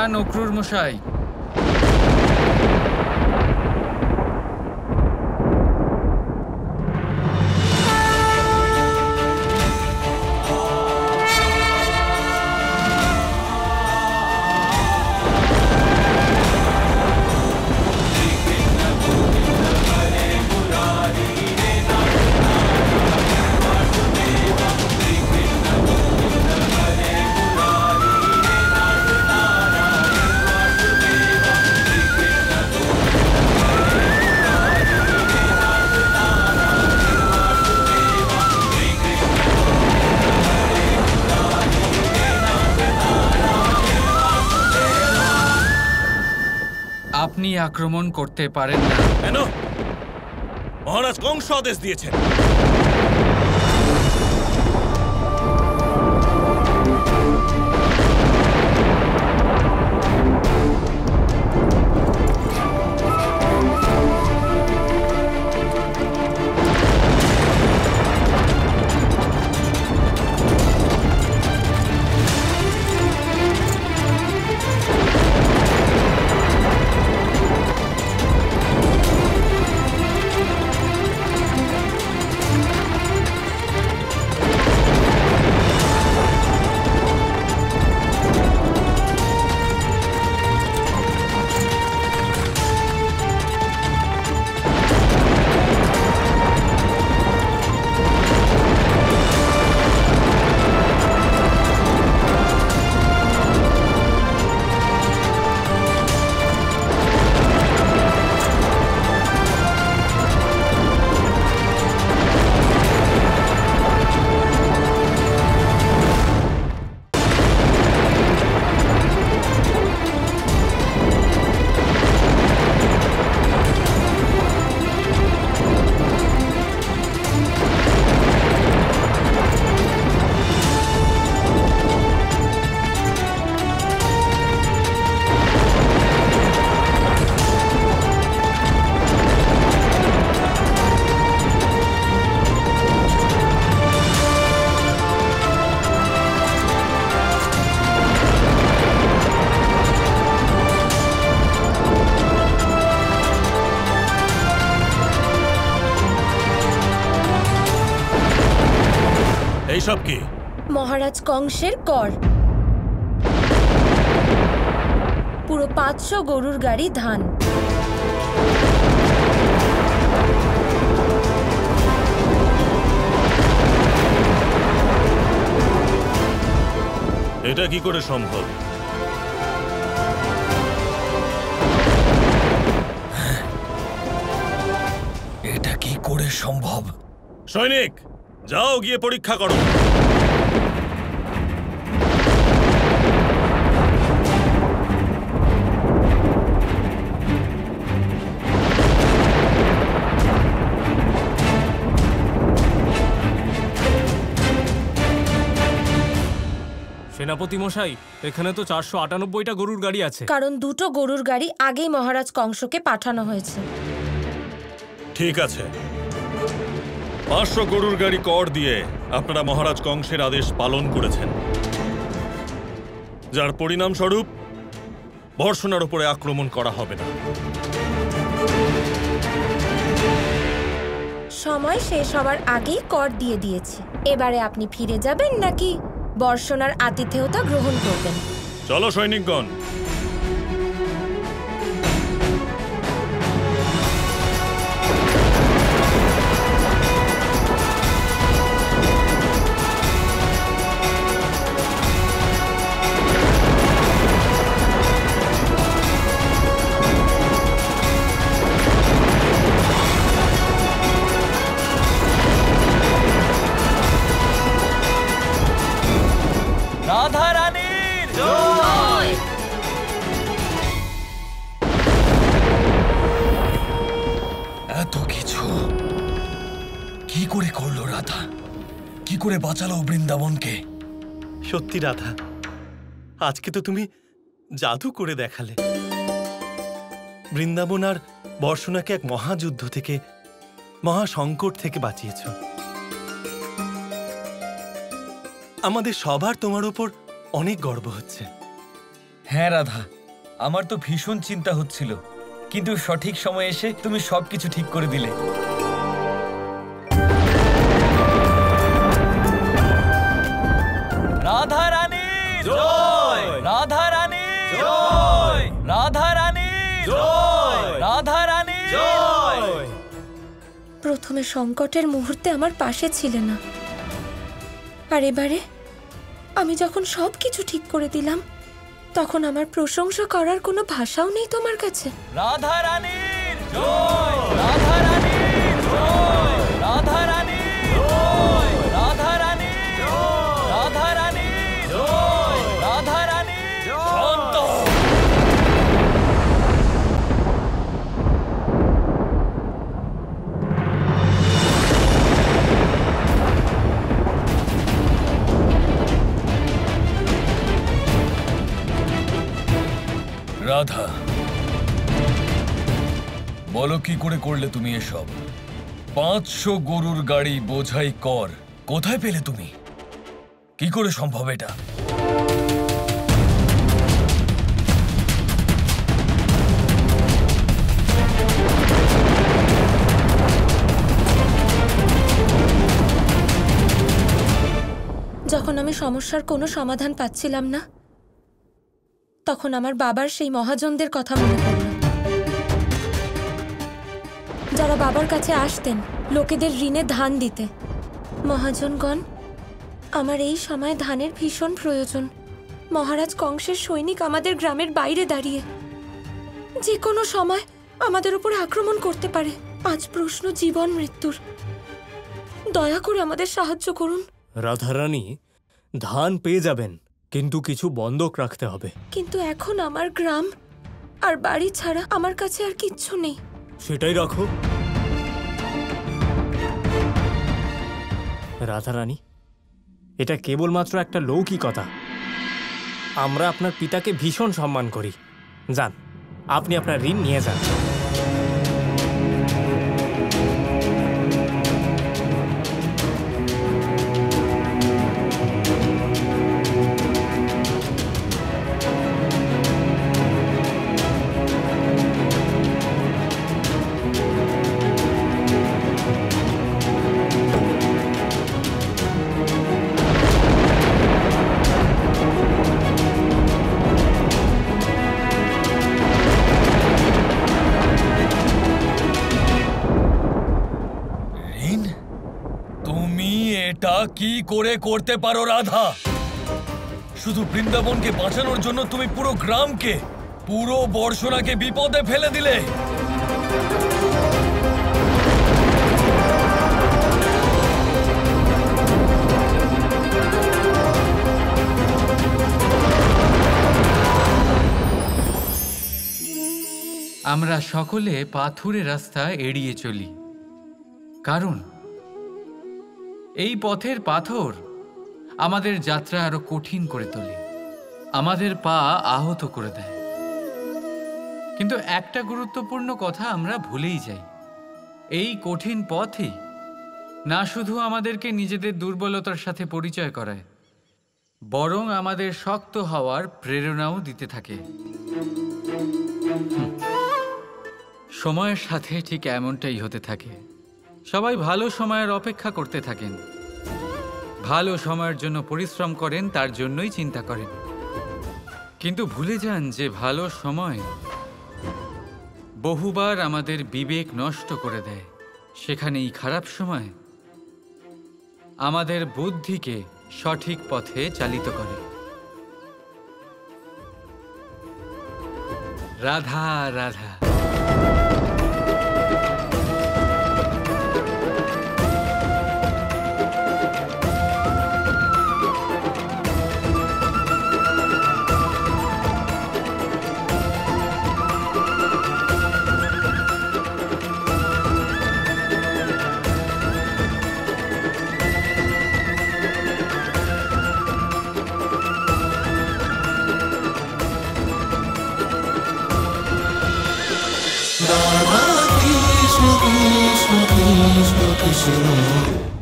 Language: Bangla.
যান অক্রুর মশাই। আপনি আক্রমণ করতে পারেন না। কেন? মহারাজ কংস আদেশ দিয়েছেন। এইসব কি? মহারাজ কংসের কর। পুরো 500 গরুর গাড়ি ধান। এটা কি করে সম্ভব? এটা কি করে সম্ভব? সৈনিক, যাও গিয়ে পরীক্ষা করো। সেনাপতি মশাই, এখানে তো 498টা গরুর গাড়ি আছে। কারণ 2টো গরুর গাড়ি আগেই মহারাজ কংসকে পাঠানো হয়েছে। ঠিক আছে, 500 গরুর গাড়ি কর দিয়ে আপনারা মহারাজ কংসের আদেশ পালন করেছেন, যার পরিণামস্বরূপ বর্ষণার উপরে আক্রমণ করা হবে না। সময় শেষ হওয়ার আগেই কর দিয়ে দিয়েছি। এবারে আপনি ফিরে যাবেন নাকি বর্ষণার আতিথেয়তা গ্রহণ করবেন? চলো সৈনিকগণ। রাধা রানীর জয়। এত কিছু কি করে করলো রাধা? কি করে বাঁচালো বৃন্দাবনকে? সত্যি রাধা, আজকে তো তুমি জাদু করে দেখালে। বৃন্দাবন আর বর্ষণাকে এক মহাযুদ্ধ থেকে, মহাসংকট থেকে বাঁচিয়েছ। আমাদের সবার তোমার উপর অনেক গর্ব হচ্ছে। হ্যাঁ রাধা, আমার তো ভীষণ চিন্তা হচ্ছিল, কিন্তু সঠিক সময়ে এসে তুমি সবকিছু ঠিক করে দিলে। রাধা রানী জয়, রাধা রানী জয়, রাধা রানী জয়, রাধা রানী জয়। প্রথমে সংকটের মুহূর্তে আমার পাশে ছিলে না, আর এবারে আমি যখন সবকিছু ঠিক করে দিলাম, তখন আমার প্রশংসা করার কোনো ভাষাও নেই তোমার কাছে। রাধা রানীর জয়, রাধা রানীর জয়, রাধা রানীর জয়, রাধা রানীর জয়, রাধা রানীর জয়, রাধা রানীর শান্ত। রাধা, বলো কি করে করলে তুমি এসব? 500 গরুর গাড়ি বোঝাই কর কোথায় পেলে তুমি? কি করে সম্ভব এটা? যখন আমি সমস্যার কোনো সমাধান পাচ্ছিলাম না, তখন আমার বাবার সেই মহাজনদের কথা মনে পড়ল, যারা বাবার কাছে আসতেন লোকেদের ঋণে ধান দিতে। মহাজনগণ, আমার এই সময় ধানের ভীষণ প্রয়োজন। মহারাজ কংসের সৈনিক আমাদের গ্রামের বাইরে দাঁড়িয়ে, যে কোনো সময় আমাদের উপর আক্রমণ করতে পারে। আজ প্রশ্ন জীবন মৃত্যুর। দয়া করে আমাদের সাহায্য করুন। রাধারানী, ধান পেয়ে যাবেন, কিন্তু কিছু বন্ধক রাখতে হবে। কিন্তু এখন আমার গ্রাম আর বাড়ি ছাড়া আমার কাছে আর কিচ্ছু নেই। সেটাই রাখো। রাধারানী, এটা কেবলমাত্র একটা লৌকিকতা। আমরা আপনার পিতাকে ভীষণ সম্মান করি। যান, আপনি আপনার ঋণ নিয়ে যান। এটা কি করে করতে পারো রাধা? শুধু বৃন্দাবনকে বাঁচানোর জন্য তুমি পুরো গ্রামকে, পুরো বর্ষণাকে বিপদে ফেলে দিলে। আমরা সকলে পাথুরে রাস্তা এড়িয়ে চলি, কারণ এই পথের পাথর আমাদের যাত্রা আরো কঠিন করে তোলে, আমাদের পা আহত করে দেয়। কিন্তু একটা গুরুত্বপূর্ণ কথা আমরা ভুলেই যাই, এই কঠিন পথই না শুধু আমাদেরকে নিজেদের দুর্বলতার সাথে পরিচয় করায়, বরং আমাদের শক্ত হওয়ার প্রেরণাও দিতে থাকে। সময়ের সাথে ঠিক এমনটাই হতে থাকে। সবাই ভালো সময়ের অপেক্ষা করতে থাকেন, ভালো সময়ের জন্য পরিশ্রম করেন, তার জন্যই চিন্তা করেন, কিন্তু ভুলে যান যে ভালো সময় বহুবার আমাদের বিবেক নষ্ট করে দেয়। সেখানেই খারাপ সময় আমাদের বুদ্ধিকে সঠিক পথে চালিত করে। Radha Radha. Krishna Krishna Krishna Krishna